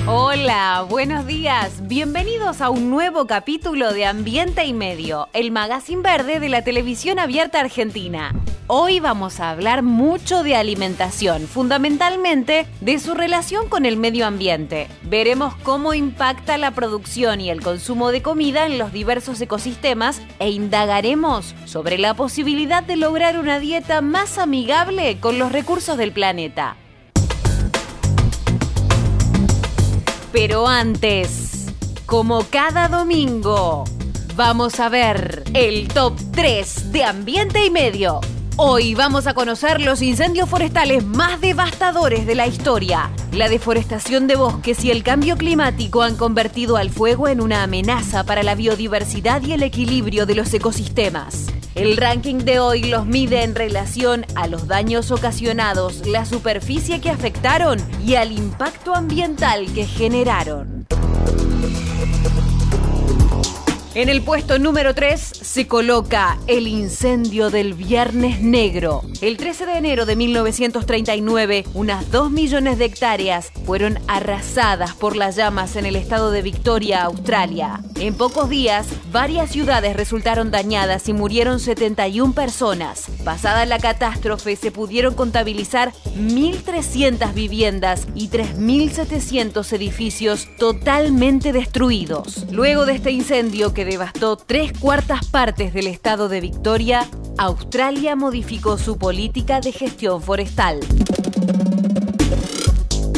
Hola, buenos días. Bienvenidos a un nuevo capítulo de Ambiente y Medio, el magazine verde de la televisión abierta argentina. Hoy vamos a hablar mucho de alimentación, fundamentalmente de su relación con el medio ambiente. Veremos cómo impacta la producción y el consumo de comida en los diversos ecosistemas e indagaremos sobre la posibilidad de lograr una dieta más amigable con los recursos del planeta. Pero antes, como cada domingo, vamos a ver el top 3 de Ambiente y Medio. Hoy vamos a conocer los incendios forestales más devastadores de la historia. La deforestación de bosques y el cambio climático han convertido al fuego en una amenaza para la biodiversidad y el equilibrio de los ecosistemas. El ranking de hoy los mide en relación a los daños ocasionados, la superficie que afectaron y al impacto ambiental que generaron. En el puesto número 3 se coloca el incendio del Viernes Negro. El 13 de enero de 1939, unas 2 millones de hectáreas fueron arrasadas por las llamas en el estado de Victoria, Australia. En pocos días, varias ciudades resultaron dañadas y murieron 71 personas. Pasada la catástrofe, se pudieron contabilizar 1.300 viviendas y 3.700 edificios totalmente destruidos. Luego de este incendio que devastó 3/4 partes del estado de Victoria, Australia modificó su política de gestión forestal.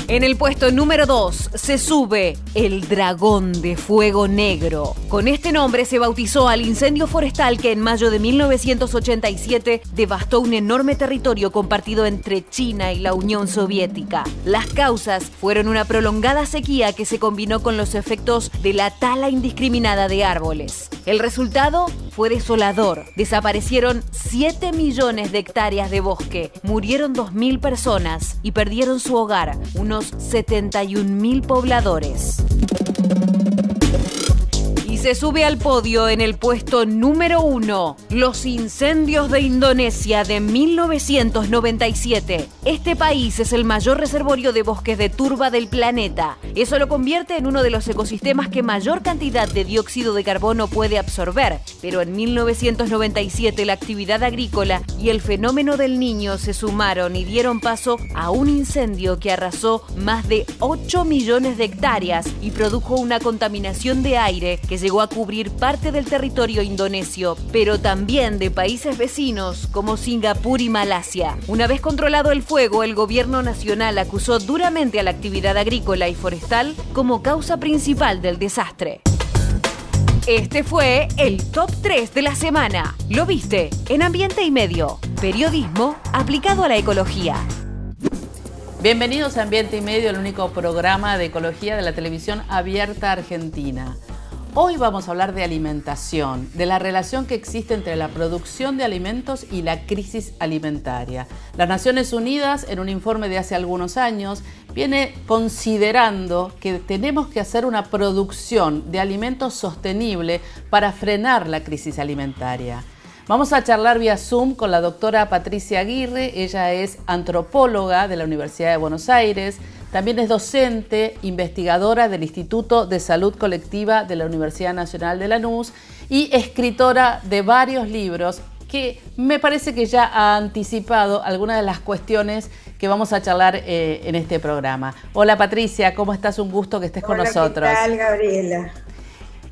En el puesto número 2 se sube el Dragón de Fuego Negro. Con este nombre se bautizó al incendio forestal que en mayo de 1987 devastó un enorme territorio compartido entre China y la Unión Soviética. Las causas fueron una prolongada sequía que se combinó con los efectos de la tala indiscriminada de árboles. El resultado fue desolador. Desaparecieron 7 millones de hectáreas de bosque, murieron 2.000 personas y perdieron su hogar, unos 71.000 pobladores. Y se sube al podio en el puesto número 1, los incendios de Indonesia de 1997. Este país es el mayor reservorio de bosques de turba del planeta. Eso lo convierte en uno de los ecosistemas que mayor cantidad de dióxido de carbono puede absorber. Pero en 1997 la actividad agrícola y el fenómeno del Niño se sumaron y dieron paso a un incendio que arrasó más de 8 millones de hectáreas y produjo una contaminación de aire que llegó a cubrir parte del territorio indonesio, pero también de países vecinos como Singapur y Malasia. Una vez controlado el fuego, el gobierno nacional acusó duramente a la actividad agrícola y forestal como causa principal del desastre. Este fue el top 3 de la semana. ¿Lo viste? En Ambiente y Medio. Periodismo aplicado a la ecología. Bienvenidos a Ambiente y Medio, el único programa de ecología de la televisión abierta argentina. Hoy vamos a hablar de alimentación, de la relación que existe entre la producción de alimentos y la crisis alimentaria. Las Naciones Unidas, en un informe de hace algunos años, viene considerando que tenemos que hacer una producción de alimentos sostenible para frenar la crisis alimentaria. Vamos a charlar vía Zoom con la doctora Patricia Aguirre. Ella es antropóloga de la Universidad de Buenos Aires. También es docente, investigadora del Instituto de Salud Colectiva de la Universidad Nacional de Lanús y escritora de varios libros que me parece que ya ha anticipado algunas de las cuestiones que vamos a charlar en este programa. Hola Patricia, ¿cómo estás? Un gusto que estés con nosotros. ¿Qué tal, Gabriela?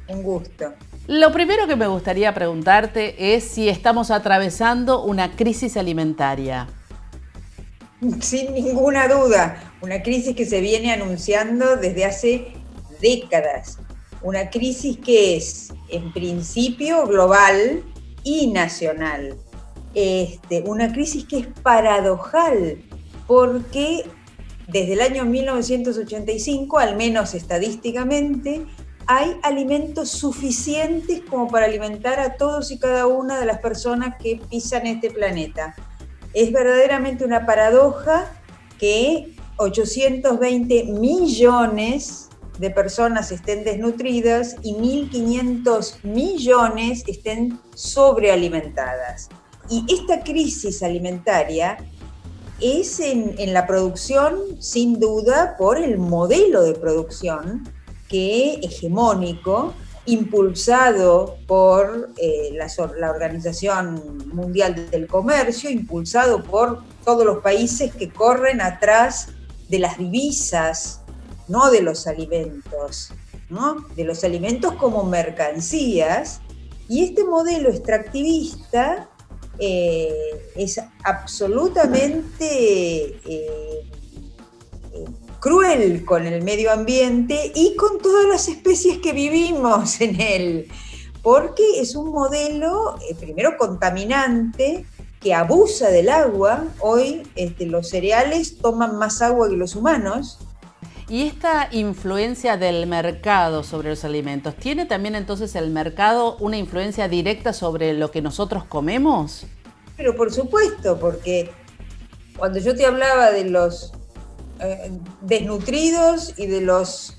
Un gusto. Lo primero que me gustaría preguntarte es si estamos atravesando una crisis alimentaria. Sin ninguna duda, una crisis que se viene anunciando desde hace décadas. Una crisis que es, en principio, global y nacional. Una crisis que es paradojal, porque desde el año 1985, al menos estadísticamente, hay alimentos suficientes como para alimentar a todos y cada una de las personas que pisan este planeta. Es verdaderamente una paradoja que 820 millones de personas estén desnutridas y 1.500 millones estén sobrealimentadas. Y esta crisis alimentaria es en la producción, sin duda, por el modelo de producción que hegemónico, impulsado por la Organización Mundial del Comercio, impulsado por todos los países que corren atrás de las divisas, no de los alimentos, ¿no? De los alimentos como mercancías. Y este modelo extractivista es absolutamente cruel con el medio ambiente y con todas las especies que vivimos en él, porque es un modelo, primero, contaminante, que abusa del agua. Hoy los cereales toman más agua que los humanos. Y esta influencia del mercado sobre los alimentos, ¿tiene también entonces el mercado una influencia directa sobre lo que nosotros comemos? Pero por supuesto, porque cuando yo te hablaba de los desnutridos y de los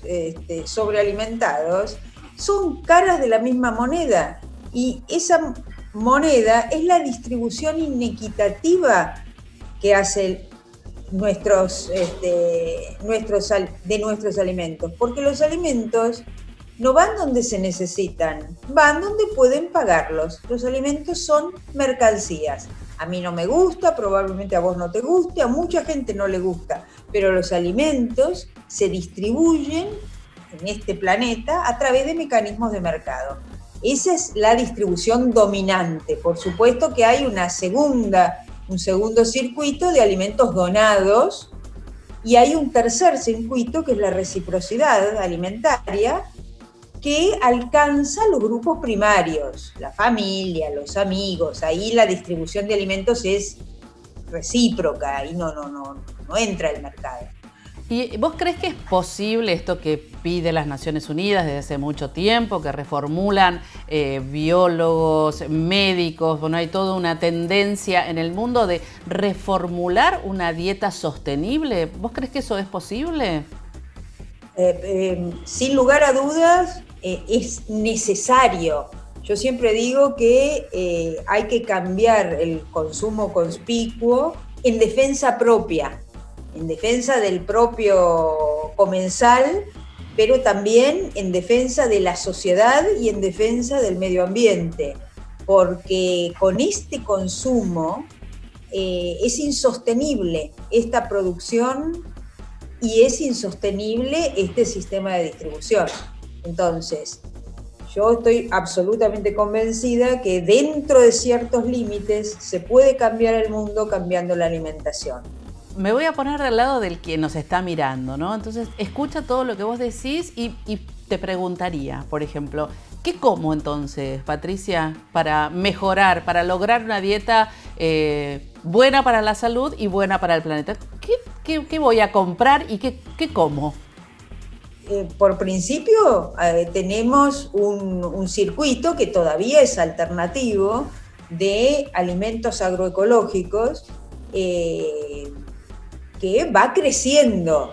sobrealimentados, son caras de la misma moneda, y esa moneda es la distribución inequitativa que hace nuestros alimentos, porque los alimentos no van donde se necesitan, van donde pueden pagarlos. Los alimentos son mercancías. A mí no me gusta, probablemente a vos no te guste, a mucha gente no le gusta, pero los alimentos se distribuyen en este planeta a través de mecanismos de mercado. Esa es la distribución dominante. Por supuesto que hay un segundo circuito de alimentos donados, y hay un tercer circuito que es la reciprocidad alimentaria, que alcanza los grupos primarios, la familia, los amigos. Ahí la distribución de alimentos es recíproca, ahí no entra el mercado. ¿Y vos crees que es posible esto que pide las Naciones Unidas desde hace mucho tiempo, que reformulan biólogos, médicos? Bueno, hay toda una tendencia en el mundo de reformular una dieta sostenible. ¿Vos crees que eso es posible? Sin lugar a dudas, es necesario. Yo siempre digo que hay que cambiar el consumo conspicuo en defensa propia, en defensa del propio comensal, pero también en defensa de la sociedad y en defensa del medio ambiente, porque con este consumo es insostenible esta producción y es insostenible este sistema de distribución. Entonces, yo estoy absolutamente convencida que dentro de ciertos límites se puede cambiar el mundo cambiando la alimentación. Me voy a poner del lado del quien nos está mirando, ¿no? Entonces, escucha todo lo que vos decís y te preguntaría, por ejemplo, ¿qué como entonces, Patricia, para mejorar, para lograr una dieta buena para la salud y buena para el planeta? ¿Qué voy a comprar y qué como? Por principio, tenemos un circuito que todavía es alternativo de alimentos agroecológicos, que va creciendo,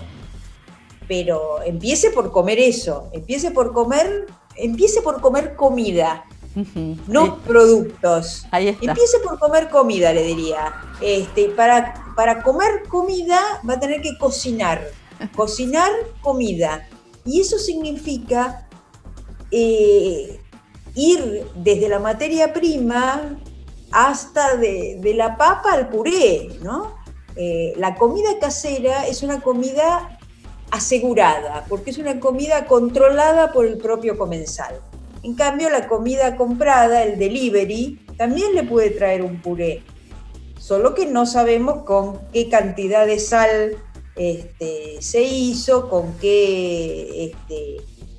pero empiece por comer eso, empiece por comer comida, no productos. Ahí está. Empiece por comer comida, le diría. Para comer comida va a tener que cocinar comida, y eso significa ir desde la materia prima hasta de la papa al puré, ¿no? La comida casera es una comida asegurada, porque es una comida controlada por el propio comensal. En cambio, la comida comprada, el delivery, también le puede traer un puré, solo que no sabemos con qué cantidad de sal se hizo, con qué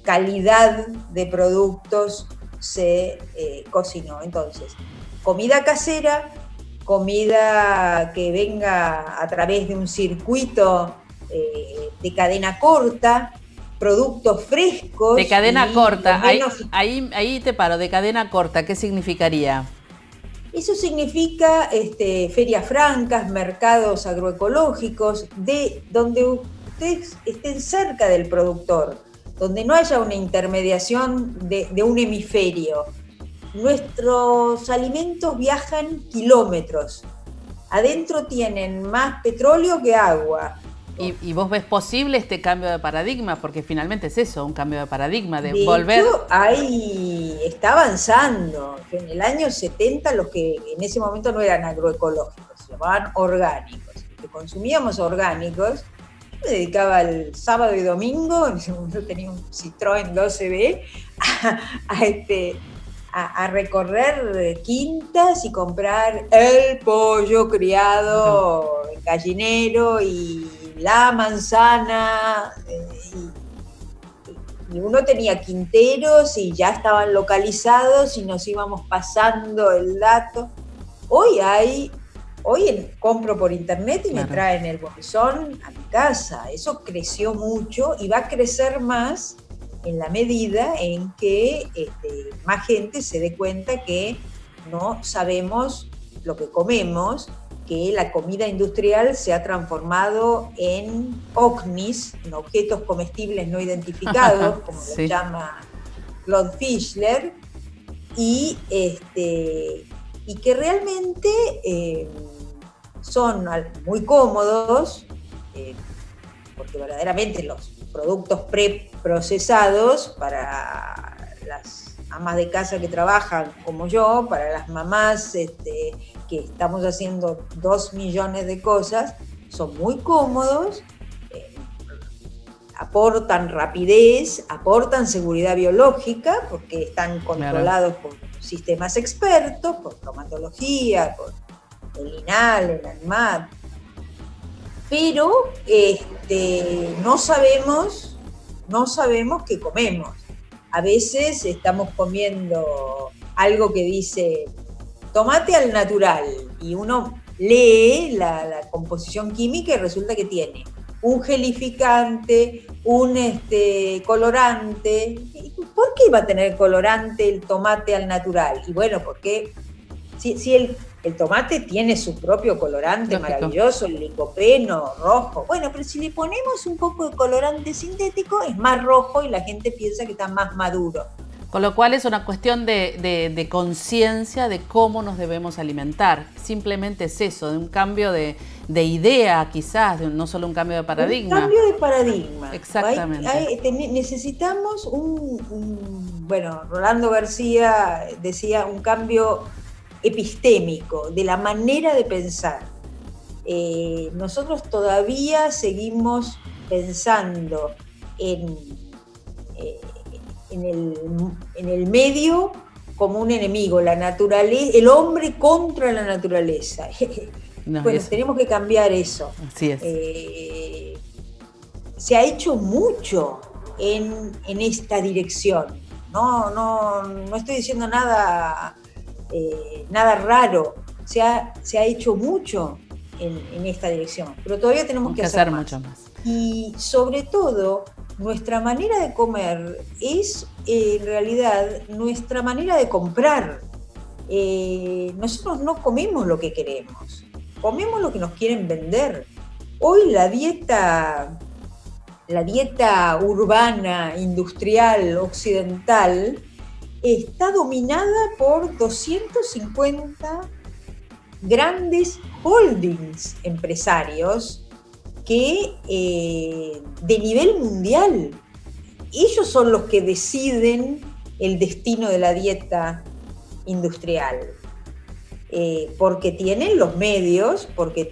calidad de productos se cocinó. Entonces, comida casera, comida que venga a través de un circuito de cadena corta, productos frescos. De cadena corta, ahí te paro, de cadena corta, ¿qué significaría? Eso significa ferias francas, mercados agroecológicos, donde ustedes estén cerca del productor, donde no haya una intermediación de un hemisferio. nuestros alimentos viajan kilómetros. Adentro tienen más petróleo que agua. ¿Y vos ves posible este cambio de paradigma? Porque finalmente es eso, un cambio de paradigma, de volver... Hecho, está avanzando. En el año 70, los que en ese momento no eran agroecológicos, se llamaban orgánicos. Los que consumíamos orgánicos, yo me dedicaba el sábado y domingo, en ese momento tenía un Citroën 12B, a recorrer quintas y comprar el pollo criado en gallinero y la manzana, y uno tenía quinteros y ya estaban localizados y nos íbamos pasando el dato. Hoy compro por internet y me traen el bolsón a mi casa. Eso creció mucho y va a crecer más en la medida en que más gente se dé cuenta que no sabemos lo que comemos, que la comida industrial se ha transformado en OCNIs, en objetos comestibles no identificados, como lo llama Claude Fischler, y que realmente son muy cómodos, porque verdaderamente los productos preprocesados para las amas de casa que trabajan como yo, para las mamás que estamos haciendo 2 millones de cosas, son muy cómodos, aportan rapidez, aportan seguridad biológica, porque están controlados por sistemas expertos, por bromatología, por el INAL, el ANMAT, pero no sabemos qué comemos. A veces estamos comiendo algo que dice tomate al natural y uno lee la composición química y resulta que tiene un gelificante, un colorante. ¿Por qué iba a tener colorante el tomate al natural? Y bueno, porque si el tomate tiene su propio colorante maravilloso, el licopeno rojo. Bueno, pero si le ponemos un poco de colorante sintético, es más rojo y la gente piensa que está más maduro. Con lo cual es una cuestión de conciencia de cómo nos debemos alimentar. Simplemente es eso, de un cambio de idea quizás, no solo un cambio de paradigma. Un cambio de paradigma. Exactamente. Necesitamos bueno, Rolando García decía un cambio epistémico, de la manera de pensar. Nosotros todavía seguimos pensando en el medio como un enemigo, la naturaleza, el hombre contra la naturaleza. Tenemos que cambiar eso. Así es. Se ha hecho mucho en esta dirección. No estoy diciendo nada raro. Se ha hecho mucho en esta dirección, pero todavía tenemos que hacer mucho más. Y sobre todo, nuestra manera de comer es en realidad nuestra manera de comprar. Nosotros no comemos lo que queremos, comemos lo que nos quieren vender. Hoy la dieta urbana, industrial, occidental, está dominada por 250 grandes holdings empresarios que de nivel mundial, ellos son los que deciden el destino de la dieta industrial, porque tienen los medios, porque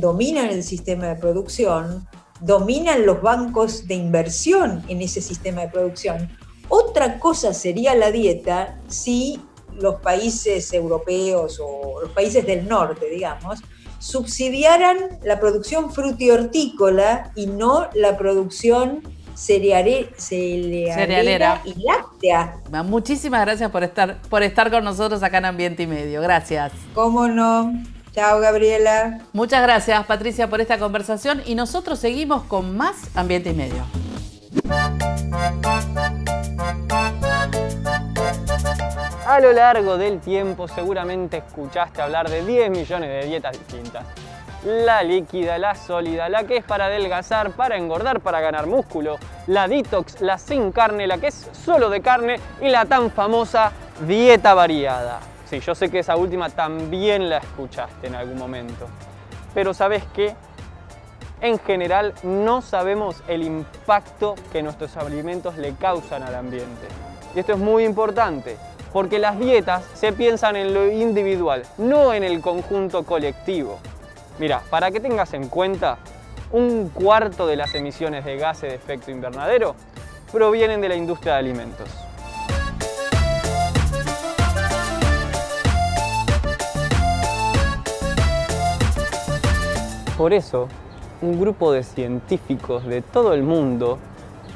dominan el sistema de producción, dominan los bancos de inversión en ese sistema de producción. Otra cosa sería la dieta si los países europeos o los países del norte, digamos, subsidiaran la producción frutihortícola y no la producción cerealera y láctea. Muchísimas gracias por estar con nosotros acá en Ambiente y Medio. Gracias. ¿Cómo no? Chao, Gabriela. Muchas gracias, Patricia, por esta conversación y nosotros seguimos con más Ambiente y Medio. A lo largo del tiempo seguramente escuchaste hablar de 10 millones de dietas distintas. La líquida, la sólida, la que es para adelgazar, para engordar, para ganar músculo, la detox, la sin carne, la que es solo de carne y la tan famosa dieta variada. Sí, yo sé que esa última también la escuchaste en algún momento. Pero ¿sabes qué? En general no sabemos el impacto que nuestros alimentos le causan al ambiente. Y esto es muy importante, porque las dietas se piensan en lo individual, no en el conjunto colectivo. Mira, para que tengas en cuenta, 1/4 de las emisiones de gases de efecto invernadero provienen de la industria de alimentos. Por eso, un grupo de científicos de todo el mundo,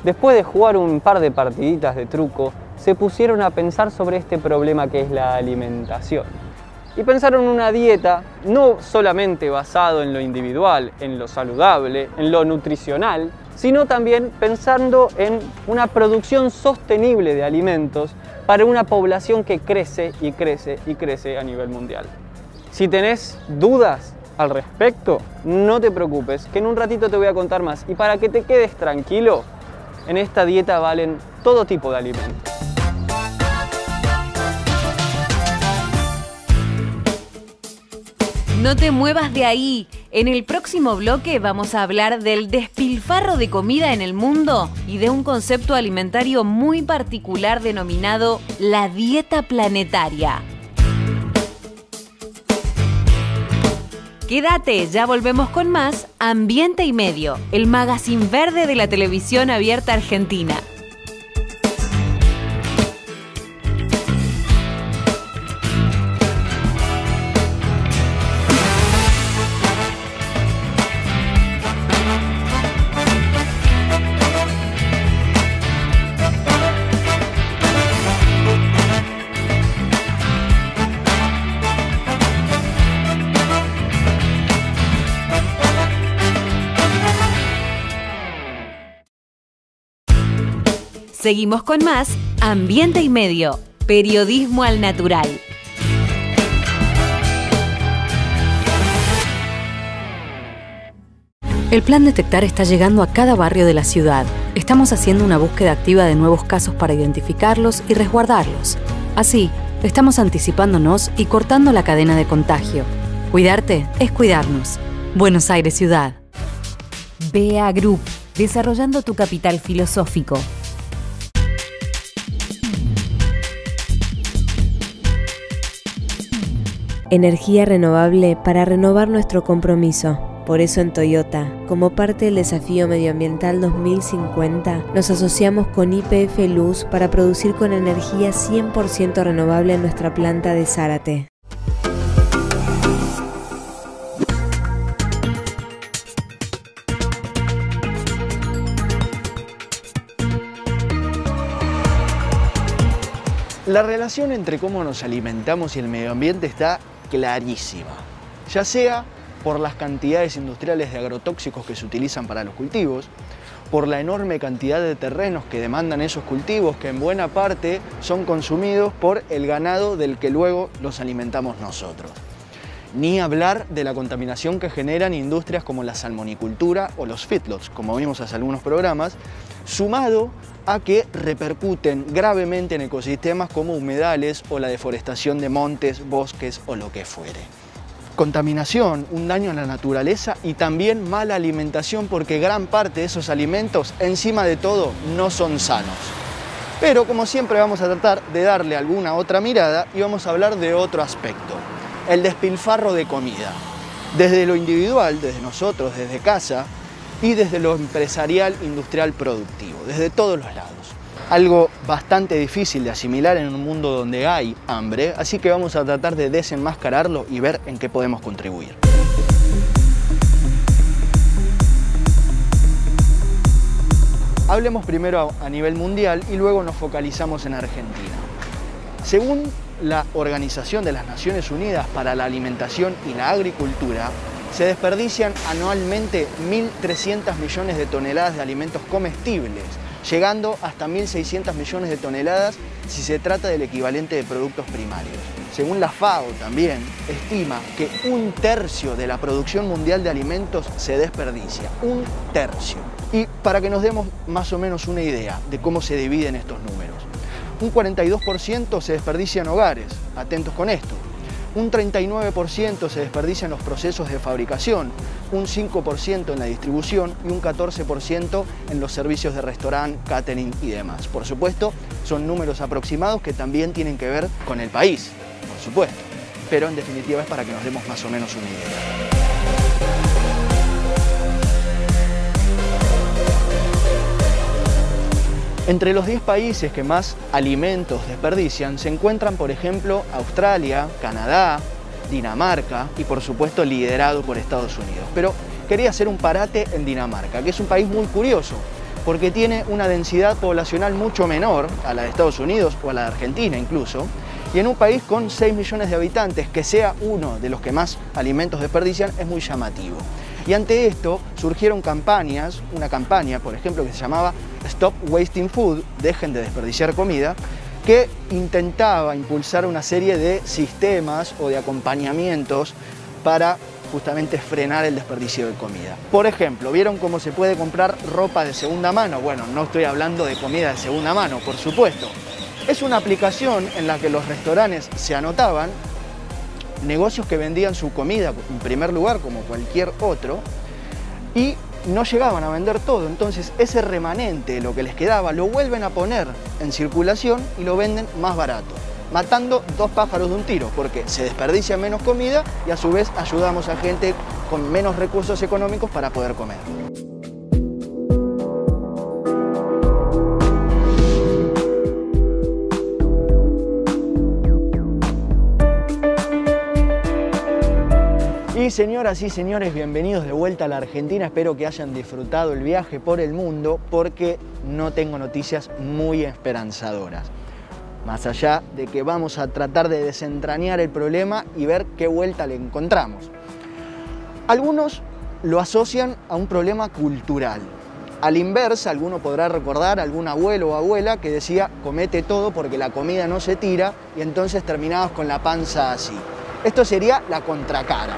después de jugar un par de partiditas de truco, se pusieron a pensar sobre este problema que es la alimentación. Y pensaron una dieta no solamente basado en lo individual, en lo saludable, en lo nutricional, sino también pensando en una producción sostenible de alimentos para una población que crece y crece y crece a nivel mundial. Si tenés dudas al respecto, no te preocupes, que en un ratito te voy a contar más. Y para que te quedes tranquilo, en esta dieta valen todo tipo de alimentos. No te muevas de ahí. En el próximo bloque vamos a hablar del despilfarro de comida en el mundo y de un concepto alimentario muy particular denominado la dieta planetaria. Quédate, ya volvemos con más Ambiente y Medio, el magazine verde de la televisión abierta argentina. Seguimos con más Ambiente y Medio, periodismo al natural. El Plan Detectar está llegando a cada barrio de la ciudad. Estamos haciendo una búsqueda activa de nuevos casos para identificarlos y resguardarlos. Así, estamos anticipándonos y cortando la cadena de contagio. Cuidarte es cuidarnos. Buenos Aires Ciudad. BA Group, desarrollando tu capital filosófico. Energía renovable para renovar nuestro compromiso. Por eso en Toyota, como parte del desafío medioambiental 2050, nos asociamos con YPF Luz para producir con energía 100% renovable en nuestra planta de Zárate. La relación entre cómo nos alimentamos y el medio ambiente está clarísima, ya sea por las cantidades industriales de agrotóxicos que se utilizan para los cultivos, por la enorme cantidad de terrenos que demandan esos cultivos, que en buena parte son consumidos por el ganado del que luego los alimentamos nosotros. Ni hablar de la contaminación que generan industrias como la salmonicultura o los feedlots, como vimos hace algunos programas, sumado a que repercuten gravemente en ecosistemas como humedales o la deforestación de montes, bosques o lo que fuere. Contaminación, un daño a la naturaleza y también mala alimentación, porque gran parte de esos alimentos, encima de todo, no son sanos. Pero como siempre vamos a tratar de darle alguna otra mirada y vamos a hablar de otro aspecto, el despilfarro de comida. Desde lo individual, desde nosotros, desde casa, y desde lo empresarial, industrial, productivo, desde todos los lados. Algo bastante difícil de asimilar en un mundo donde hay hambre, así que vamos a tratar de desenmascararlo y ver en qué podemos contribuir. Hablemos primero a nivel mundial y luego nos focalizamos en Argentina. Según la Organización de las Naciones Unidas para la Alimentación y la Agricultura, se desperdician anualmente 1.300 millones de toneladas de alimentos comestibles, llegando hasta 1.600 millones de toneladas si se trata del equivalente de productos primarios. Según la FAO también, estima que 1/3 de la producción mundial de alimentos se desperdicia, 1/3. Y para que nos demos más o menos una idea de cómo se dividen estos números, Un 42% se desperdicia en hogares, atentos con esto. Un 39% se desperdicia en los procesos de fabricación, un 5% en la distribución y un 14% en los servicios de restaurante, catering y demás. Por supuesto, son números aproximados que también tienen que ver con el país, por supuesto, pero en definitiva es para que nos demos más o menos una idea. Entre los 10 países que más alimentos desperdician se encuentran, por ejemplo, Australia, Canadá, Dinamarca y, por supuesto, liderado por Estados Unidos. Pero quería hacer un parate en Dinamarca, que es un país muy curioso, porque tiene una densidad poblacional mucho menor a la de Estados Unidos o a la de Argentina incluso, y en un país con 6 millones de habitantes, que sea uno de los que más alimentos desperdician, es muy llamativo. Y ante esto surgieron campañas, una campaña, por ejemplo, que se llamaba Stop Wasting Food, dejen de desperdiciar comida, que intentaba impulsar una serie de sistemas o de acompañamientos para justamente frenar el desperdicio de comida. Por ejemplo, ¿vieron cómo se puede comprar ropa de segunda mano? Bueno, no estoy hablando de comida de segunda mano, por supuesto. Es una aplicación en la que los restaurantes se anotaban, negocios que vendían su comida en primer lugar como cualquier otro y no llegaban a vender todo, entonces ese remanente, lo que les quedaba, lo vuelven a poner en circulación y lo venden más barato, matando dos pájaros de un tiro, porque se desperdicia menos comida y a su vez ayudamos a gente con menos recursos económicos para poder comer. Y señoras y señores, bienvenidos de vuelta a la Argentina. Espero que hayan disfrutado el viaje por el mundo porque no tengo noticias muy esperanzadoras. Más allá de que vamos a tratar de desentrañar el problema y ver qué vuelta le encontramos. Algunos lo asocian a un problema cultural. A la inversa, alguno podrá recordar a algún abuelo o abuela que decía comete todo porque la comida no se tira y entonces terminabas con la panza así. Esto sería la contracara.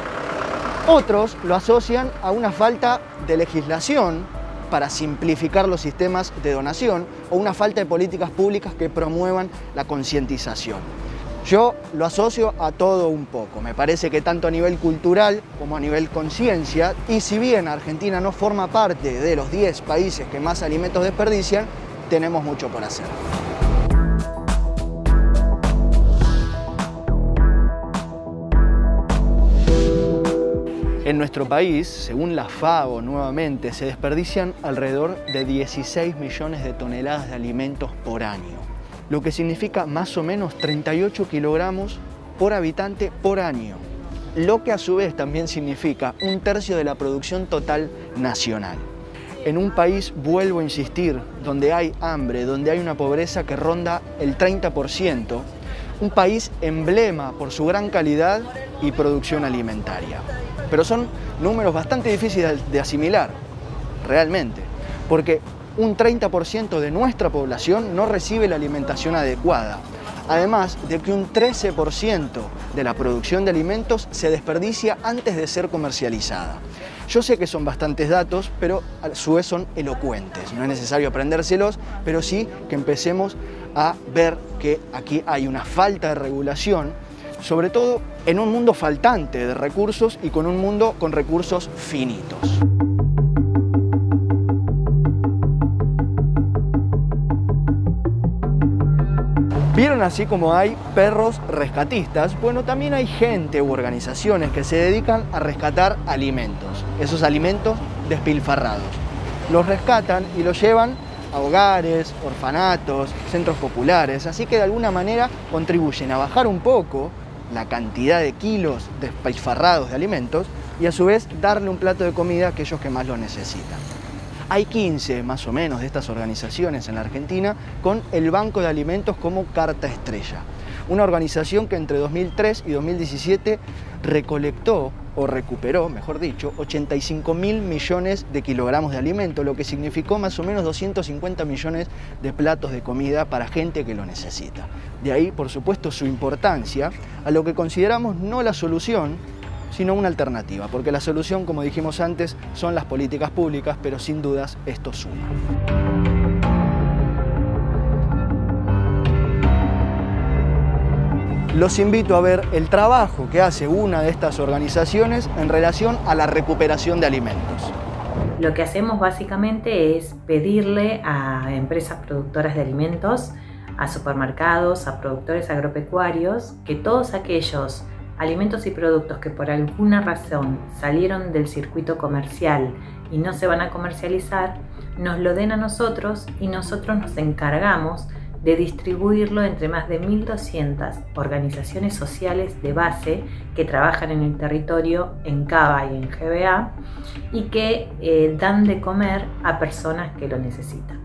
Otros lo asocian a una falta de legislación para simplificar los sistemas de donación o una falta de políticas públicas que promuevan la concientización. Yo lo asocio a todo un poco. Me parece que tanto a nivel cultural como a nivel conciencia, y si bien Argentina no forma parte de los 10 países que más alimentos desperdician, tenemos mucho por hacer. En nuestro país, según la FAO nuevamente, se desperdician alrededor de 16 millones de toneladas de alimentos por año, lo que significa más o menos 38 kilogramos por habitante por año, lo que a su vez también significa 1/3 de la producción total nacional. En un país, vuelvo a insistir, donde hay hambre, donde hay una pobreza que ronda el 30%, un país emblema por su gran calidad y producción alimentaria. Pero son números bastante difíciles de asimilar, realmente, porque un 30% de nuestra población no recibe la alimentación adecuada, además de que un 13% de la producción de alimentos se desperdicia antes de ser comercializada. Yo sé que son bastantes datos, pero a su vez son elocuentes, no es necesario aprendérselos, pero sí que empecemos a ver que aquí hay una falta de regulación, sobre todo en un mundo faltante de recursos y con un mundo con recursos finitos. ¿Vieron así como hay perros rescatistas? Bueno, también hay gente u organizaciones que se dedican a rescatar alimentos, esos alimentos despilfarrados. Los rescatan y los llevan a hogares, orfanatos, centros populares, así que de alguna manera contribuyen a bajar un poco la cantidad de kilos despilfarrados de alimentos y a su vez darle un plato de comida a aquellos que más lo necesitan. Hay 15 más o menos de estas organizaciones en la Argentina con el Banco de Alimentos como carta estrella. Una organización que entre 2003 y 2017 recolectó o recuperó, mejor dicho, 85.000 millones de kilogramos de alimento, lo que significó más o menos 250 millones de platos de comida para gente que lo necesita. De ahí, por supuesto, su importancia a lo que consideramos no la solución, sino una alternativa, porque la solución, como dijimos antes, son las políticas públicas, pero sin dudas esto suma. los invito a ver el trabajo que hace una de estas organizaciones en relación a la recuperación de alimentos. Lo que hacemos básicamente es pedirle a empresas productoras de alimentos, a supermercados, a productores agropecuarios, que todos aquellos alimentos y productos que por alguna razón salieron del circuito comercial y no se van a comercializar, nos lo den a nosotros y nosotros nos encargamos de distribuirlo entre más de 1.200 organizaciones sociales de base que trabajan en el territorio en CABA y en GBA y que dan de comer a personas que lo necesitan.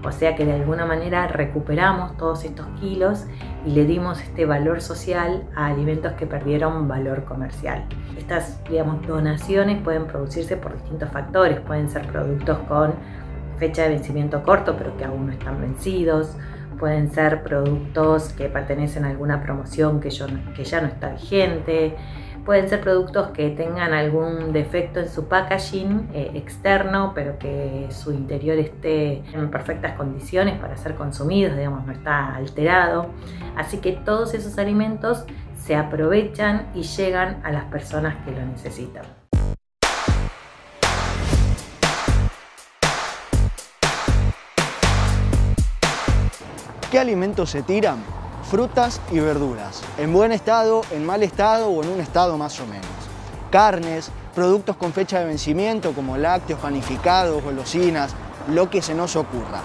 O sea que de alguna manera recuperamos todos estos kilos y le dimos este valor social a alimentos que perdieron valor comercial. Estas, donaciones pueden producirse por distintos factores. Pueden ser productos con fecha de vencimiento corto pero que aún no están vencidos. Pueden ser productos que pertenecen a alguna promoción que ya no está vigente. Pueden ser productos que tengan algún defecto en su packaging externo, pero que su interior esté en perfectas condiciones para ser consumidos, no está alterado. Así que todos esos alimentos se aprovechan y llegan a las personas que lo necesitan. ¿Qué alimentos se tiran? Frutas y verduras, en buen estado, en mal estado o en un estado más o menos. Carnes, productos con fecha de vencimiento como lácteos, panificados, golosinas, lo que se nos ocurra.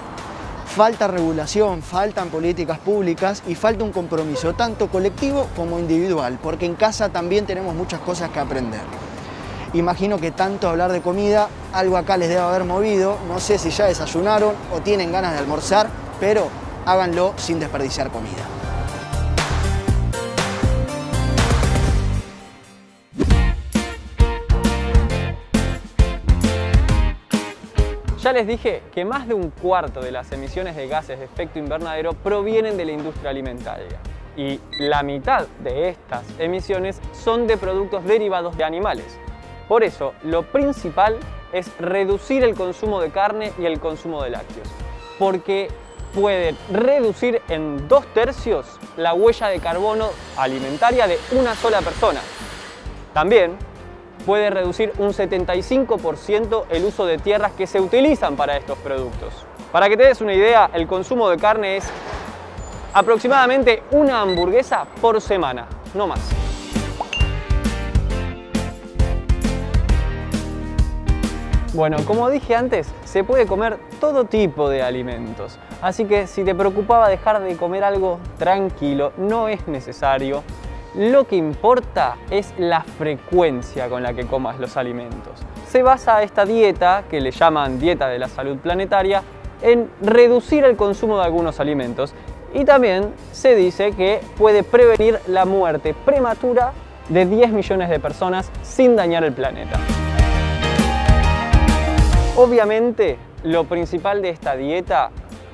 Falta regulación, faltan políticas públicas y falta un compromiso tanto colectivo como individual, porque en casa también tenemos muchas cosas que aprender. Imagino que tanto hablar de comida, algo acá les debe haber movido, no sé si ya desayunaron o tienen ganas de almorzar, pero háganlo sin desperdiciar comida. Ya les dije que más de un cuarto de las emisiones de gases de efecto invernadero provienen de la industria alimentaria y la mitad de estas emisiones son de productos derivados de animales. Por eso, lo principal es reducir el consumo de carne y el consumo de lácteos, porque pueden reducir en 2/3 la huella de carbono alimentaria de una sola persona. También puede reducir un 75% el uso de tierras que se utilizan para estos productos. Para que te des una idea, el consumo de carne es aproximadamente una hamburguesa por semana, no más. Bueno, como dije antes, se puede comer todo tipo de alimentos, así que si te preocupaba dejar de comer algo, tranquilo, no es necesario. Lo que importa es la frecuencia con la que comas los alimentos. Se basa esta dieta, que le llaman dieta de la salud planetaria, en reducir el consumo de algunos alimentos y también se dice que puede prevenir la muerte prematura de 10 millones de personas sin dañar el planeta. Obviamente, lo principal de esta dieta,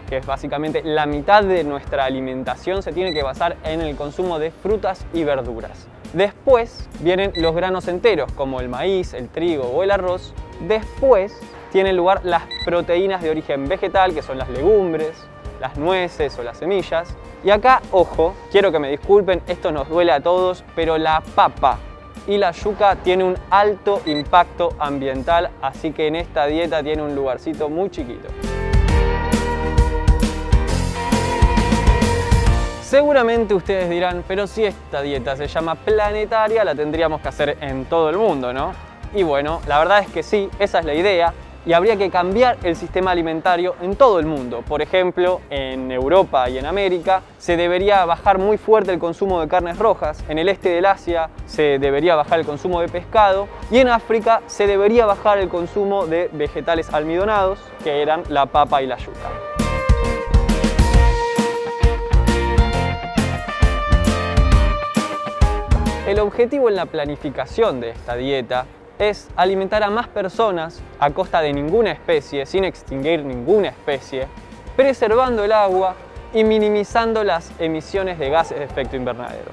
que es básicamente la mitad de nuestra alimentación, se tiene que basar en el consumo de frutas y verduras. Después vienen los granos enteros, como el maíz, el trigo o el arroz. Después tienen lugar las proteínas de origen vegetal, que son las legumbres, las nueces o las semillas. Y acá, ojo, quiero que me disculpen, esto nos duele a todos, pero la papa y la yuca tiene un alto impacto ambiental, así que en esta dieta tiene un lugarcito muy chiquito. Seguramente ustedes dirán, pero si esta dieta se llama planetaria, la tendríamos que hacer en todo el mundo, ¿no? Y bueno, la verdad es que sí, esa es la idea. Y habría que cambiar el sistema alimentario en todo el mundo. Por ejemplo, en Europa y en América se debería bajar muy fuerte el consumo de carnes rojas. En el este del Asia se debería bajar el consumo de pescado. Y en África se debería bajar el consumo de vegetales almidonados, que eran la papa y la yuca. El objetivo en la planificación de esta dieta es alimentar a más personas a costa de ninguna especie, sin extinguir ninguna especie, preservando el agua y minimizando las emisiones de gases de efecto invernadero.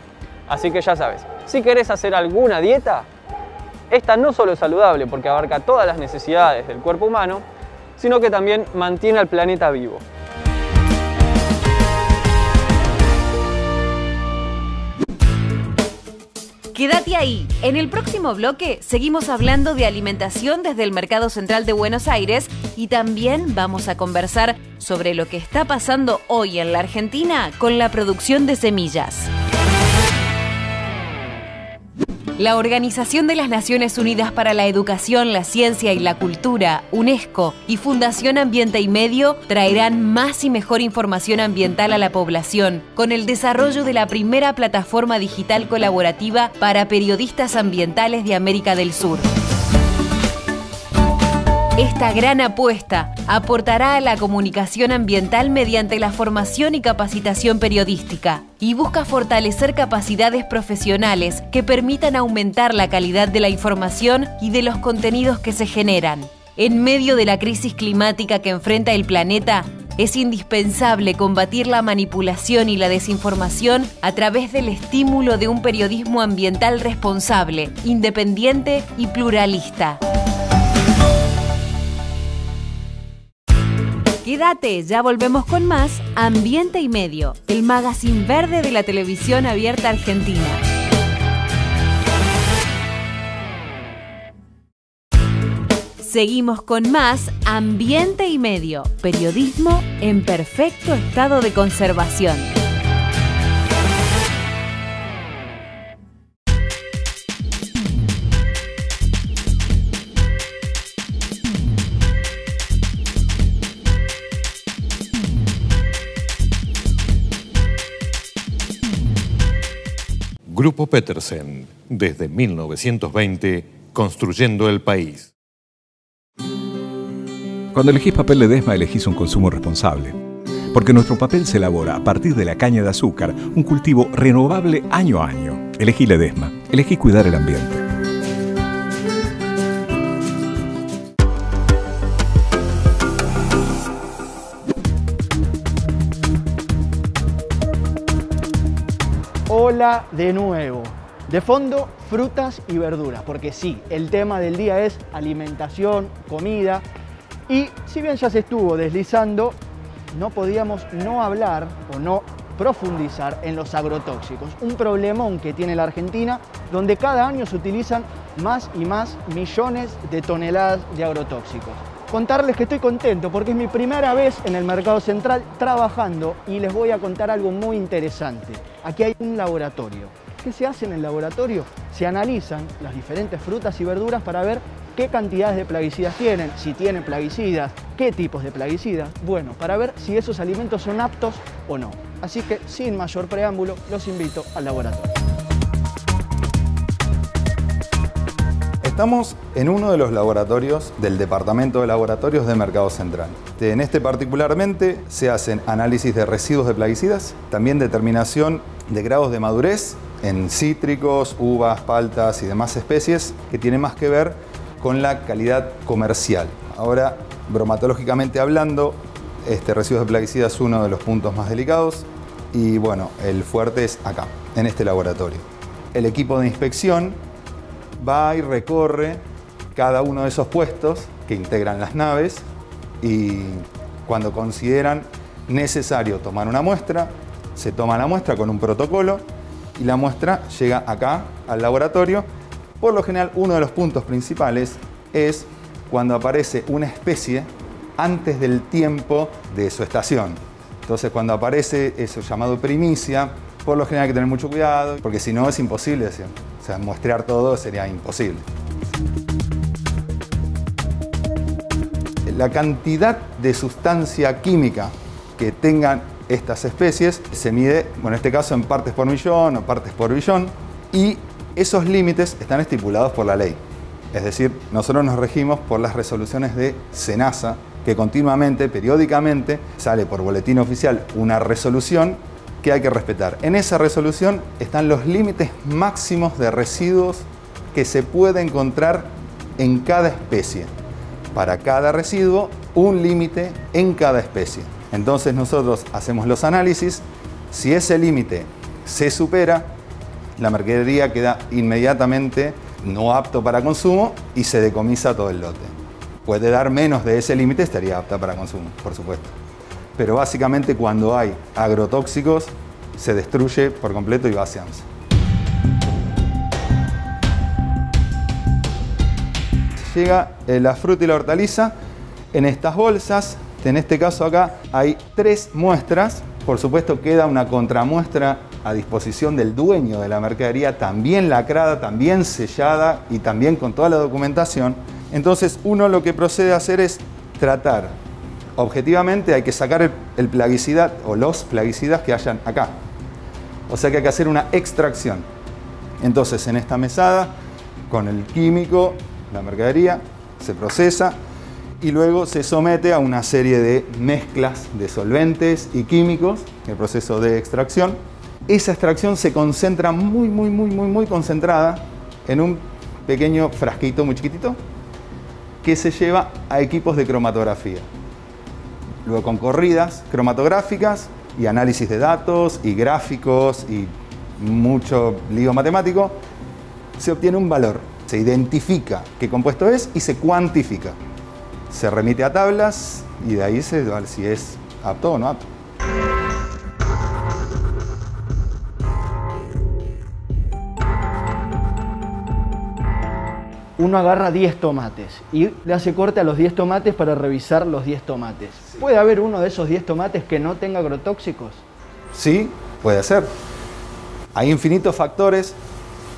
Así que ya sabes, si querés hacer alguna dieta, esta no solo es saludable porque abarca todas las necesidades del cuerpo humano, sino que también mantiene al planeta vivo. Quédate ahí. En el próximo bloque seguimos hablando de alimentación desde el Mercado Central de Buenos Aires y también vamos a conversar sobre lo que está pasando hoy en la Argentina con la producción de semillas. La Organización de las Naciones Unidas para la Educación, la Ciencia y la Cultura, UNESCO y Fundación Ambiente y Medio traerán más y mejor información ambiental a la población con el desarrollo de la primera plataforma digital colaborativa para periodistas ambientales de América del Sur. Esta gran apuesta aportará a la comunicación ambiental mediante la formación y capacitación periodística y busca fortalecer capacidades profesionales que permitan aumentar la calidad de la información y de los contenidos que se generan. En medio de la crisis climática que enfrenta el planeta, es indispensable combatir la manipulación y la desinformación a través del estímulo de un periodismo ambiental responsable, independiente y pluralista. Quédate, ya volvemos con más Ambiente y Medio, el magazine verde de la televisión abierta argentina. Seguimos con más Ambiente y Medio, periodismo en perfecto estado de conservación. Grupo Petersen, desde 1920, construyendo el país. Cuando elegís papel Ledesma, elegís un consumo responsable. Porque nuestro papel se elabora a partir de la caña de azúcar, un cultivo renovable año a año. Elegí Ledesma, elegí cuidar el ambiente. Hola de nuevo. De fondo, frutas y verduras, porque sí, el tema del día es alimentación, comida. Y si bien ya se estuvo deslizando, no podíamos no hablar o no profundizar en los agrotóxicos. Un problemón que tiene la Argentina, donde cada año se utilizan más y más millones de toneladas de agrotóxicos. Contarles que estoy contento porque es mi primera vez en el Mercado Central trabajando y les voy a contar algo muy interesante. Aquí hay un laboratorio. ¿Qué se hace en el laboratorio? Se analizan las diferentes frutas y verduras para ver qué cantidades de plaguicidas tienen, si tienen plaguicidas, qué tipos de plaguicidas. Bueno, para ver si esos alimentos son aptos o no. Así que, sin mayor preámbulo, los invito al laboratorio. Estamos en uno de los laboratorios del Departamento de Laboratorios de Mercado Central. En este particularmente se hacen análisis de residuos de plaguicidas, también determinación de grados de madurez en cítricos, uvas, paltas y demás especies que tiene más que ver con la calidad comercial. Ahora, bromatológicamente hablando, este residuo de plaguicidas es uno de los puntos más delicados y bueno, el fuerte es acá, en este laboratorio. El equipo de inspección va y recorre cada uno de esos puestos que integran las naves y cuando consideran necesario tomar una muestra, se toma la muestra con un protocolo y la muestra llega acá al laboratorio. Por lo general, uno de los puntos principales es cuando aparece una especie antes del tiempo de su estación. Entonces, cuando aparece eso llamado primicia, por lo general hay que tener mucho cuidado, porque si no es imposible decir. O sea, muestrear todo sería imposible. La cantidad de sustancia química que tengan estas especies se mide, bueno, en este caso en partes por millón o partes por billón, y esos límites están estipulados por la ley. Es decir, nosotros nos regimos por las resoluciones de SENASA, que continuamente, periódicamente, sale por boletín oficial una resolución que hay que respetar. En esa resolución están los límites máximos de residuos que se puede encontrar en cada especie. Para cada residuo, un límite en cada especie. Entonces nosotros hacemos los análisis. Si ese límite se supera, la mercadería queda inmediatamente no apto para consumo y se decomisa todo el lote. Puede dar menos de ese límite, estaría apta para consumo, por supuesto. Pero básicamente cuando hay agrotóxicos se destruye por completo y va hacia ANSE. llega la fruta y la hortaliza en estas bolsas. En este caso acá hay 3 muestras. Por supuesto queda una contramuestra a disposición del dueño de la mercadería, también lacrada, también sellada y también con toda la documentación. Entonces uno lo que procede a hacer es tratar objetivamente, hay que sacar el plaguicida o los plaguicidas que hayan acá. O sea que hay que hacer una extracción. Entonces en esta mesada, con el químico, la mercadería, se procesa y luego se somete a una serie de mezclas de solventes y químicos, el proceso de extracción. Esa extracción se concentra muy concentrada en un pequeño frasquito muy chiquitito que se lleva a equipos de cromatografía. Luego con corridas cromatográficas y análisis de datos y gráficos y mucho lío matemático, se obtiene un valor, se identifica qué compuesto es y se cuantifica. Se remite a tablas y de ahí se ve si es apto o no apto. Uno agarra 10 tomates y le hace corte a los 10 tomates para revisar los 10 tomates. ¿Puede haber uno de esos 10 tomates que no tenga agrotóxicos? Sí, puede ser. Hay infinitos factores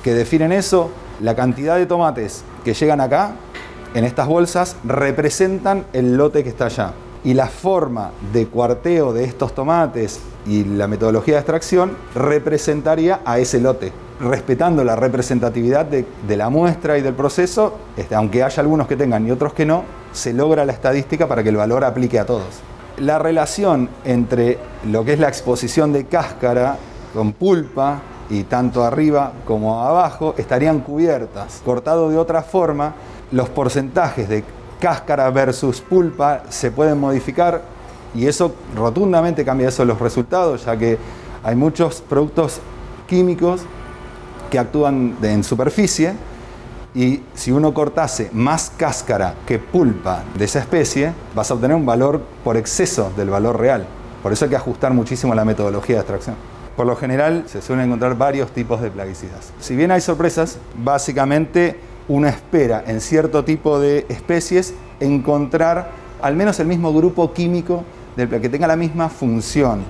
que definen eso. La cantidad de tomates que llegan acá, en estas bolsas, representan el lote que está allá. Y la forma de cuarteo de estos tomates y la metodología de extracción representaría a ese lote. Respetando la representatividad de la muestra y del proceso, aunque haya algunos que tengan y otros que no, se logra la estadística para que el valor aplique a todos. La relación entre lo que es la exposición de cáscara con pulpa y tanto arriba como abajo estarían cubiertas. Cortado de otra forma, los porcentajes de cáscara versus pulpa se pueden modificar y eso rotundamente cambia los resultados, ya que hay muchos productos químicos que actúan en superficie y si uno cortase más cáscara que pulpa de esa especie, vas a obtener un valor por exceso del valor real. Por eso hay que ajustar muchísimo la metodología de extracción. Por lo general se suelen encontrar varios tipos de plaguicidas. Si bien hay sorpresas, básicamente uno espera en cierto tipo de especies encontrar al menos el mismo grupo químico que tenga la misma función.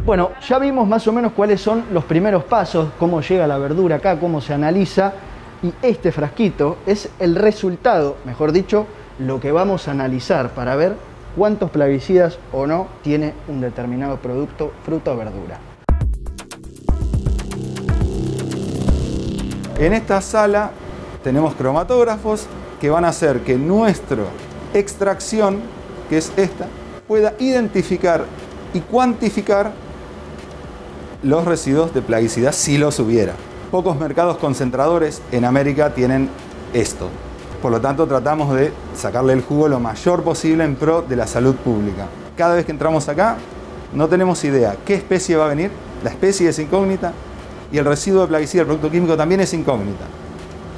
Bueno, ya vimos más o menos cuáles son los primeros pasos, cómo llega la verdura acá, cómo se analiza, y este frasquito es el resultado, mejor dicho, lo que vamos a analizar para ver cuántos plaguicidas o no tiene un determinado producto, fruta o verdura. En esta sala tenemos cromatógrafos que van a hacer que nuestra extracción, que es esta, pueda identificar y cuantificar los residuos de plaguicidas si los hubiera. Pocos mercados concentradores en América tienen esto. Por lo tanto, tratamos de sacarle el jugo lo mayor posible en pro de la salud pública. Cada vez que entramos acá, no tenemos idea qué especie va a venir, la especie es incógnita y el residuo de plaguicida, el producto químico, también es incógnita.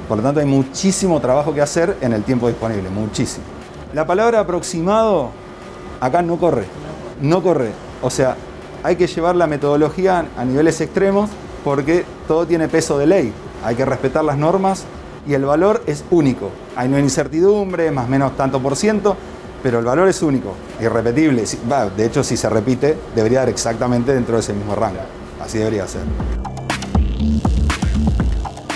Por lo tanto, hay muchísimo trabajo que hacer en el tiempo disponible, muchísimo. La palabra aproximado acá no corre, no corre. O sea, hay que llevar la metodología a niveles extremos porque todo tiene peso de ley. Hay que respetar las normas y el valor es único. Hay una incertidumbre, más o menos tanto por ciento, pero el valor es único, irrepetible. De hecho, si se repite, debería dar exactamente dentro de ese mismo rango. Así debería ser.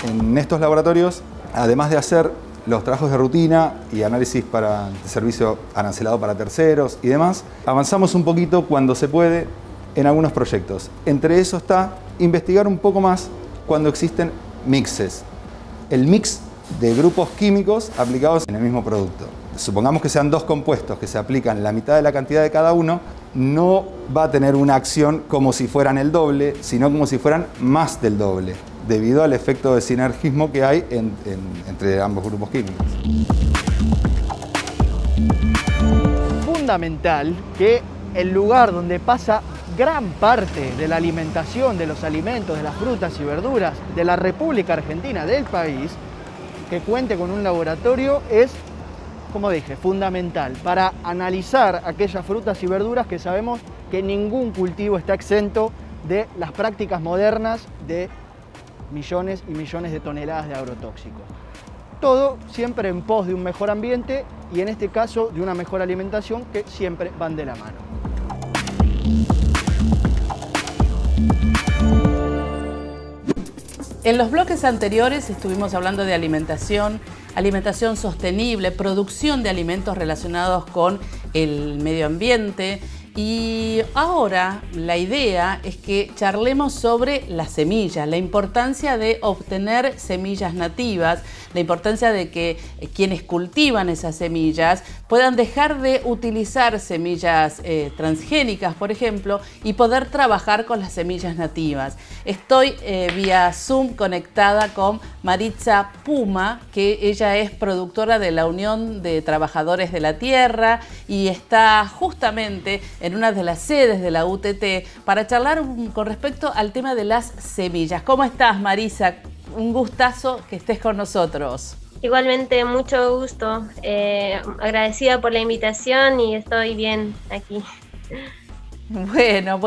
En estos laboratorios, además de hacer los trabajos de rutina y análisis para servicio arancelado para terceros y demás, avanzamos un poquito cuando se puede en algunos proyectos. Entre eso está investigar un poco más cuando existen mixes. El mix de grupos químicos aplicados en el mismo producto. Supongamos que sean 2 compuestos que se aplican la mitad de la cantidad de cada uno, no va a tener una acción como si fueran el doble, sino como si fueran más del doble, debido al efecto de sinergismo que hay entre ambos grupos químicos. Fundamental que el lugar donde pasa gran parte de la alimentación, de los alimentos, de las frutas y verduras de la República Argentina, del país, que cuente con un laboratorio es, como dije, fundamental para analizar aquellas frutas y verduras que sabemos que ningún cultivo está exento de las prácticas modernas de millones y millones de toneladas de agrotóxicos. Todo siempre en pos de un mejor ambiente y en este caso de una mejor alimentación, que siempre van de la mano. En los bloques anteriores estuvimos hablando de alimentación, alimentación sostenible, producción de alimentos relacionados con el medio ambiente. Y ahora la idea es que charlemos sobre las semillas, la importancia de obtener semillas nativas, la importancia de que quienes cultivan esas semillas puedan dejar de utilizar semillas transgénicas, por ejemplo, y poder trabajar con las semillas nativas. Estoy vía Zoom conectada con Maritza Puma, que ella es productora de la Unión de Trabajadores de la Tierra y está justamente en una de las sedes de la UTT para charlar con respecto al tema de las semillas. ¿Cómo estás, Marisa? Un gustazo que estés con nosotros. Igualmente, mucho gusto. Agradecida por la invitación y estoy bien aquí. Bueno.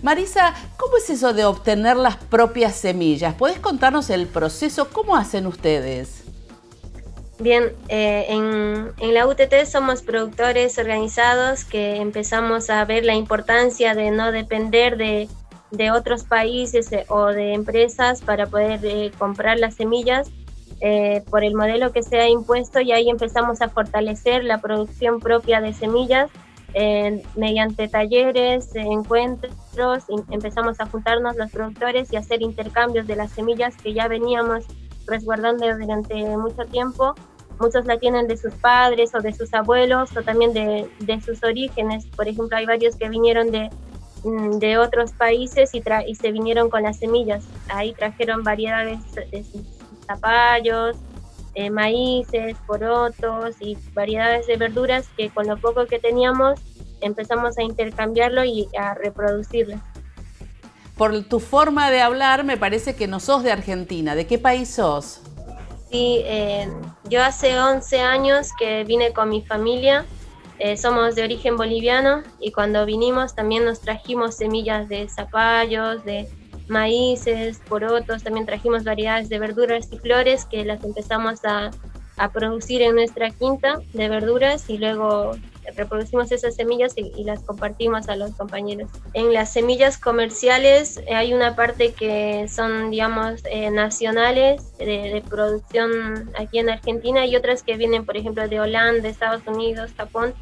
Marisa, ¿cómo es eso de obtener las propias semillas? ¿Podés contarnos el proceso? ¿Cómo hacen ustedes? Bien, en la UTT somos productores organizados que empezamos a ver la importancia de no depender de otros países o de empresas para poder comprar las semillas por el modelo que se ha impuesto, y ahí empezamos a fortalecer la producción propia de semillas mediante talleres, encuentros. Empezamos a juntarnos los productores y hacer intercambios de las semillas que ya veníamos resguardando durante mucho tiempo. Muchos la tienen de sus padres o de sus abuelos o también de sus orígenes. Por ejemplo, hay varios que vinieron de otros países y se vinieron con las semillas. Ahí trajeron variedades de zapallos, maíces, porotos y variedades de verduras que con lo poco que teníamos empezamos a intercambiarlo y a reproducirlo. Por tu forma de hablar me parece que no sos de Argentina. ¿De qué país sos? Sí, yo hace 11 años que vine con mi familia, somos de origen boliviano y cuando vinimos también nos trajimos semillas de zapallos, de maíces, porotos, también trajimos variedades de verduras y flores que las empezamos a producir en nuestra quinta de verduras y luego reproducimos esas semillas y las compartimos a los compañeros. En las semillas comerciales hay una parte que son, digamos, nacionales de producción aquí en Argentina y otras que vienen, por ejemplo, de Holanda, Estados Unidos, Japón,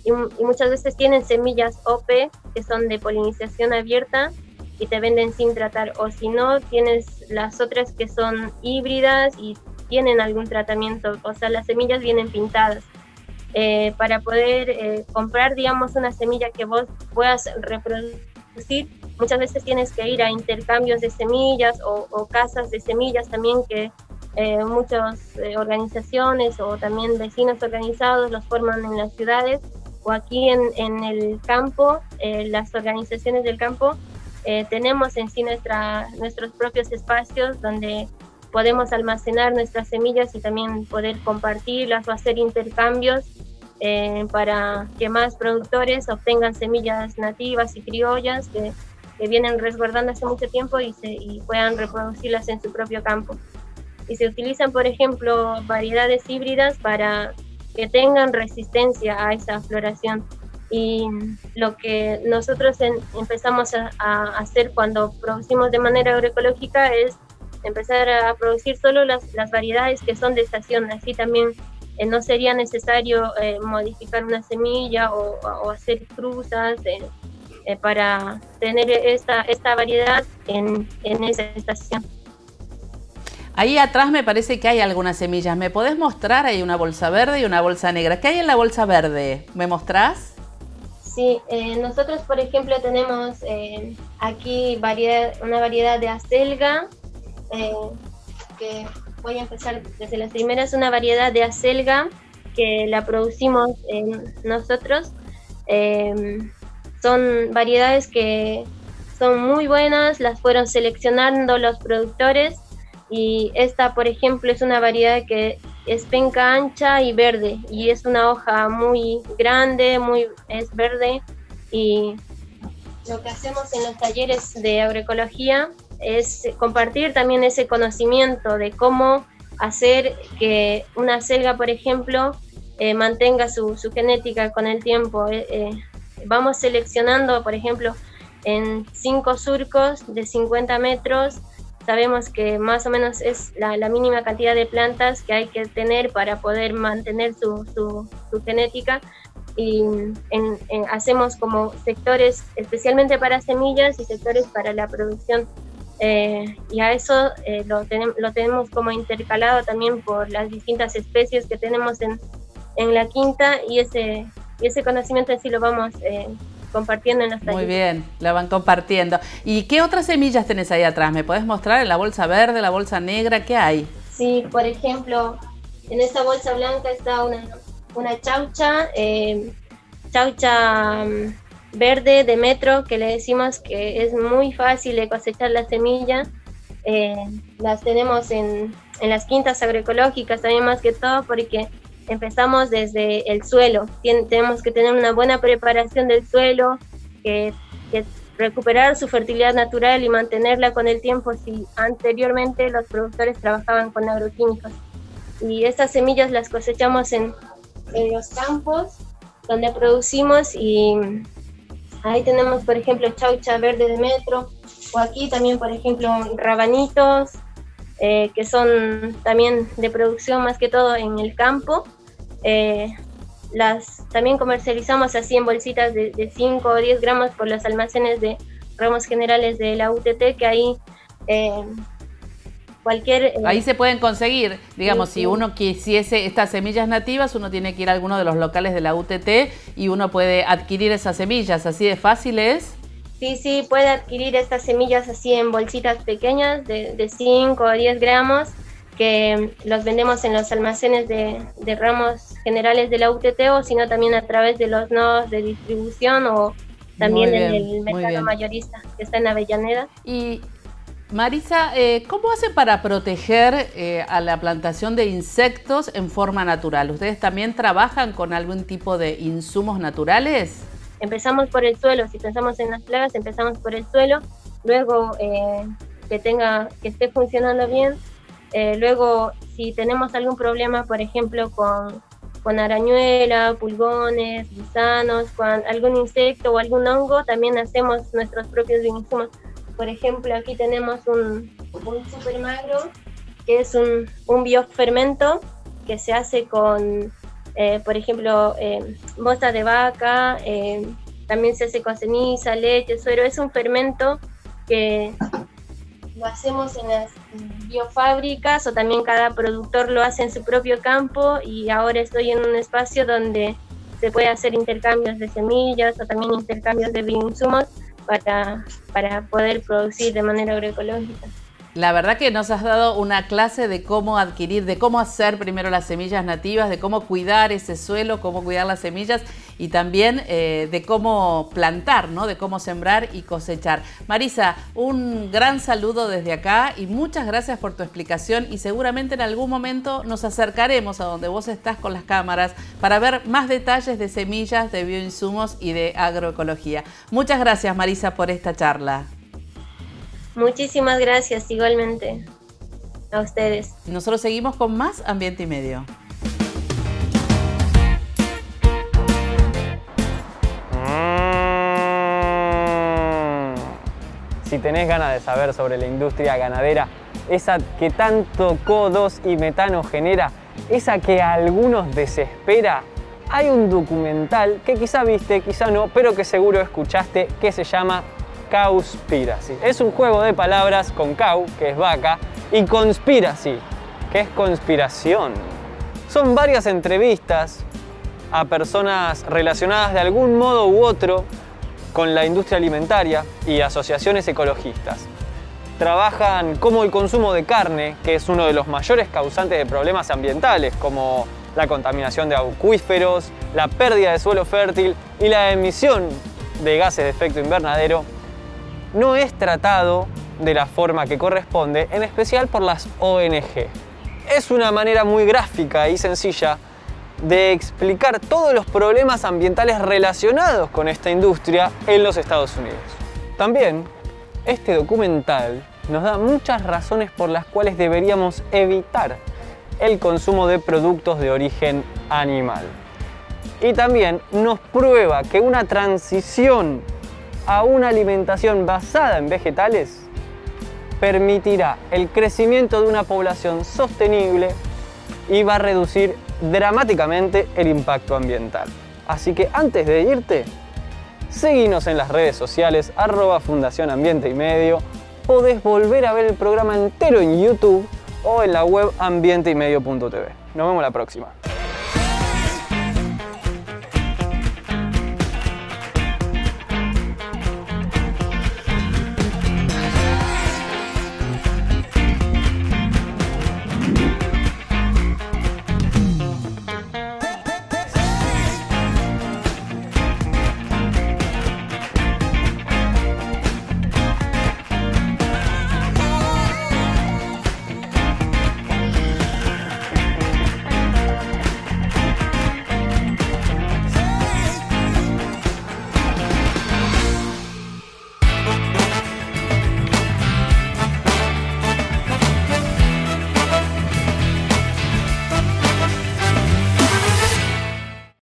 y muchas veces tienen semillas OP, que son de polinización abierta, y te venden sin tratar, o si no, tienes las otras que son híbridas y tienen algún tratamiento, o sea, las semillas vienen pintadas. Para poder comprar, digamos, una semilla que vos puedas reproducir, muchas veces tienes que ir a intercambios de semillas o casas de semillas también que muchas organizaciones o también vecinos organizados los forman en las ciudades o aquí en el campo, las organizaciones del campo. Tenemos en sí nuestros propios espacios donde podemos almacenar nuestras semillas y también poder compartirlas o hacer intercambios para que más productores obtengan semillas nativas y criollas que vienen resguardando hace mucho tiempo y puedan reproducirlas en su propio campo. Y se utilizan, por ejemplo, variedades híbridas para que tengan resistencia a esa floración. Y lo que nosotros empezamos a hacer cuando producimos de manera agroecológica es empezar a producir solo las variedades que son de estación, así también no sería necesario modificar una semilla o hacer cruzas para tener esta variedad en esa estación. Ahí atrás me parece que hay algunas semillas. ¿Me podés mostrar? Hay una bolsa verde y una bolsa negra. ¿Qué hay en la bolsa verde? ¿Me mostrás? Sí, nosotros por ejemplo tenemos aquí una variedad de acelga, que voy a empezar desde las primeras, una variedad de acelga que la producimos nosotros. Son variedades que son muy buenas, las fueron seleccionando los productores y esta por ejemplo es una variedad que es penca ancha y verde y es una hoja muy grande, es verde, y lo que hacemos en los talleres de agroecología es compartir también ese conocimiento de cómo hacer que una selga, por ejemplo, mantenga su genética con el tiempo. Vamos seleccionando, por ejemplo, en 5 surcos de 50 metros, sabemos que más o menos es la mínima cantidad de plantas que hay que tener para poder mantener su genética, y hacemos como sectores especialmente para semillas y sectores para la producción, y a eso lo tenemos como intercalado también por las distintas especies que tenemos en la quinta, y ese conocimiento en sí lo vamos compartiendo en los talleres. Muy bien, la van compartiendo. ¿Y qué otras semillas tenés ahí atrás? ¿Me podés mostrar en la bolsa verde, la bolsa negra? ¿Qué hay? Sí, por ejemplo, en esta bolsa blanca está una chaucha, verde de metro, que le decimos que es muy fácil de cosechar la semilla. Las tenemos en las quintas agroecológicas también, más que todo porque empezamos desde el suelo. Tenemos que tener una buena preparación del suelo, que recuperar su fertilidad natural y mantenerla con el tiempo, si anteriormente los productores trabajaban con agroquímicos. Y estas semillas las cosechamos en los campos donde producimos, y ahí tenemos, por ejemplo, chaucha verde de metro, o aquí también, por ejemplo, rabanitos, que son también de producción más que todo en el campo. Las también comercializamos así en bolsitas de 5 o 10 gramos por los almacenes de ramos generales de la UTT, que ahí ahí se pueden conseguir, digamos, sí. Si uno quisiese estas semillas nativas, uno tiene que ir a alguno de los locales de la UTT y uno puede adquirir esas semillas, ¿así de fácil es? Sí, puede adquirir estas semillas así en bolsitas pequeñas de 5 o 10 gramos, que los vendemos en los almacenes de ramos generales de la UTT, o sino también a través de los nodos de distribución, o también en el mercado mayorista que está en Avellaneda. Y Marisa, ¿cómo hacen para proteger a la plantación de insectos en forma natural? ¿Ustedes también trabajan con algún tipo de insumos naturales? Empezamos por el suelo. Si pensamos en las plagas, empezamos por el suelo, luego que esté funcionando bien. Luego, si tenemos algún problema, por ejemplo, con arañuela, pulgones, gusanos, con algún insecto o algún hongo, también hacemos nuestros propios insumos. Por ejemplo, aquí tenemos un super magro, que es un biofermento que se hace con, por ejemplo, bosta de vaca, también se hace con ceniza, leche, suero. Es un fermento que lo hacemos en las biofábricas, o también cada productor lo hace en su propio campo, y ahora estoy en un espacio donde se puede hacer intercambios de semillas o también intercambios de bioinsumos para poder producir de manera agroecológica. La verdad que nos has dado una clase de cómo adquirir, de cómo hacer primero las semillas nativas, de cómo cuidar ese suelo, cómo cuidar las semillas, y también de cómo plantar, ¿no? De cómo sembrar y cosechar. Marisa, un gran saludo desde acá y muchas gracias por tu explicación, y seguramente en algún momento nos acercaremos a donde vos estás con las cámaras para ver más detalles de semillas, de bioinsumos y de agroecología. Muchas gracias, Marisa, por esta charla. Muchísimas gracias, igualmente a ustedes. Y nosotros seguimos con más Ambiente y Medio. Si tenés ganas de saber sobre la industria ganadera, esa que tanto CO2 y metano genera, esa que a algunos desespera, hay un documental que quizá viste, quizá no, pero que seguro escuchaste, que se llama Cowspiracy. Es un juego de palabras con cow, que es vaca, y conspiracy, que es conspiración. Son varias entrevistas a personas relacionadas de algún modo u otro con la industria alimentaria y asociaciones ecologistas. Trabajan como el consumo de carne, que es uno de los mayores causantes de problemas ambientales, como la contaminación de acuíferos, la pérdida de suelo fértil y la emisión de gases de efecto invernadero, no es tratado de la forma que corresponde, en especial por las ONG. Es una manera muy gráfica y sencilla de explicar todos los problemas ambientales relacionados con esta industria en los Estados Unidos. También, este documental nos da muchas razones por las cuales deberíamos evitar el consumo de productos de origen animal. Y también nos prueba que una transición a una alimentación basada en vegetales permitirá el crecimiento de una población sostenible y va a reducir dramáticamente el impacto ambiental. Así que antes de irte, seguinos en las redes sociales, @Fundación Ambiente y Medio. Podés volver a ver el programa entero en YouTube o en la web ambienteymedio.tv. Nos vemos la próxima.